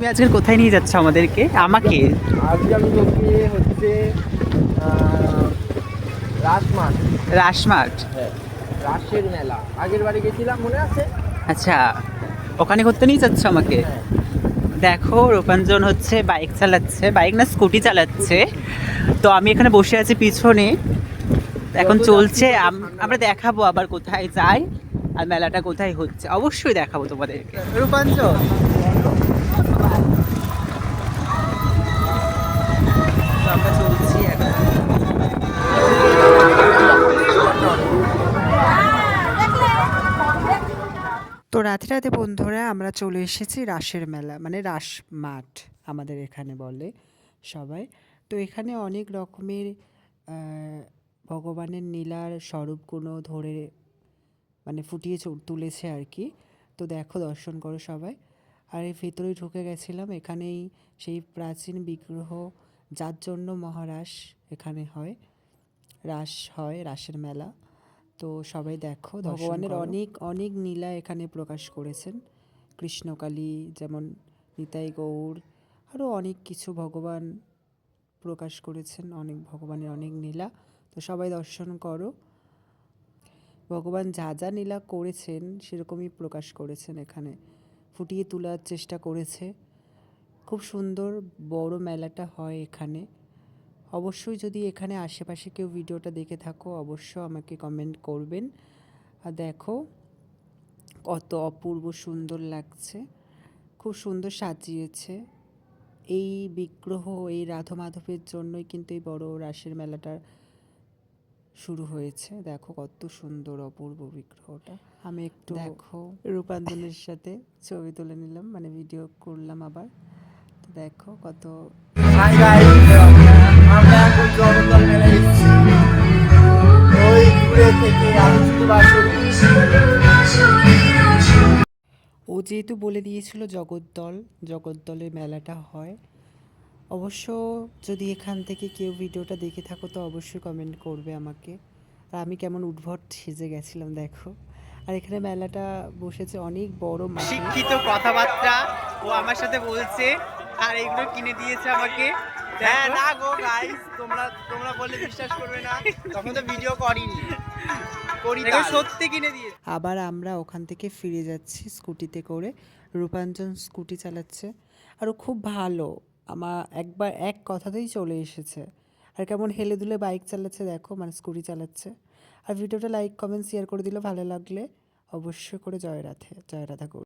তুমি আজকে কোথায় নিয়ে যাচ্ছ আমাদেরকে? আমাকে? আজকে আমি তোকে হচ্ছে রাসমাট। রাসমাট? হ্যাঁ, রাসের মেলা। আগের বারে গেছিলাম, মনে আছে? আচ্ছা, ওখানে করতে নিয়ে যাচ্ছ আমাকে? হ্যাঁ। দেখো, রূপাঞ্জন হচ্ছে বাইক চালাচ্ছে, বাইক না স্কুটি চালাচ্ছে। স্কুটি। তো আমি এখানে বসে আছি পিছনে। এখন যত চলছে, যাচ্ছি তত ঠান্ডা আমরা লাগছে। দেখাবো আবার কোথায় যাই আর মেলাটা কোথায় হচ্ছে, অবশ্যই দেখাবো তোমাদেরকে। রূপাঞ্জন, তো আমরা চলছি এখন। তো রাতে রাতে বন্ধুরা আমরা চলে এসেছি রাসের মেলা, মানে রাস মাঠ আমাদের এখানে বলে সবাই। তো এখানে অনেক রকমের ভগবানের নীলার স্বরূপগুলো ধরে মানে ফুটিয়ে তুলেছে আর কি। তো দেখো, দর্শন করো সবাই। আর এই ভেতরে ঢুকে গেছিলাম, এখানেই সেই প্রাচীন বিগ্রহ যার জন্য মহারাস এখানে হয়, রাস হয়, রাসের মেলা। তো সবাই দেখো, ভগবানের অনেক অনেক নীলা এখানে প্রকাশ করেছেন। কৃষ্ণকালী, যেমন নিতাই গৌর, আরও অনেক কিছু ভগবান প্রকাশ করেছেন, অনেক ভগবানের অনেক নীলা। তো সবাই দর্শন করো। ভগবান যা যা নীলা করেছেন সেরকমই প্রকাশ করেছেন, এখানে ফুটিয়ে তোলার চেষ্টা করেছে। খুব সুন্দর বড় মেলাটা হয় এখানে। অবশ্যই যদি এখানে আশেপাশে কেউ ভিডিওটা দেখে থাকো, অবশ্য আমাকে কমেন্ট করবেন। আর দেখো কত অপূর্ব সুন্দর লাগছে, খুব সুন্দর সাজিয়েছে। এই বিগ্রহ, এই রাধা মাধবের জন্যই কিন্তু এই বড় রাসের মেলাটা শুরু হয়েছে। দেখো কত সুন্দর অপূর্ব বিগ্রহটা। আমি একটু দেখো রূপাঞ্জনের সাথে ছবি তুলে নিলাম, মানে ভিডিও করলাম আবার। তো দেখো কত। হাই গাইস, আমরা এখন জগদ্দল মেলায় এসেছি। ওই দূরে থেকে আলোচিত বাসুরি। ও যেহেতু বলে দিয়েছিল জগদ্দল, জগদ্দলের মেলাটা হয়। অবশ্য যদি এখান থেকে কেউ ভিডিওটা দেখে থাকো তো অবশ্যই কমেন্ট করবে আমাকে। আর আমি কেমন উদ্ভট সেজে গেছিলাম দেখো। আর এখানে মেলাটা বসেছে অনেক বড় মাঠে। শিক্ষিত কথাবার্তা ও আমার সাথে বলছে, আর এগুলো কিনে দিয়েছে আমাকে। হ্যাঁ না গো গাইস, তোমরা তোমরা বললে বিশ্বাস করবে না, তখন তো ভিডিও করিনি। করি দেখো, তাল। সত্যি কিনে দিয়েছে। আবার আমরা ওখান থেকে ফিরে যাচ্ছি স্কুটিতে করে। রূপাঞ্জন স্কুটি চালাচ্ছে, আর ও খুব ভালো। আমার একবার এক কথাতেই চলে এসেছে। আর কেমন হেলে দুলে বাইক চালাচ্ছে দেখো, মানে স্কুটি চালাচ্ছে। আর ভিডিওটা লাইক কমেন্ট শেয়ার করে দিলে ভালো লাগলে অবশ্যই করে জয় রাধে, জয় রাধা গৌর।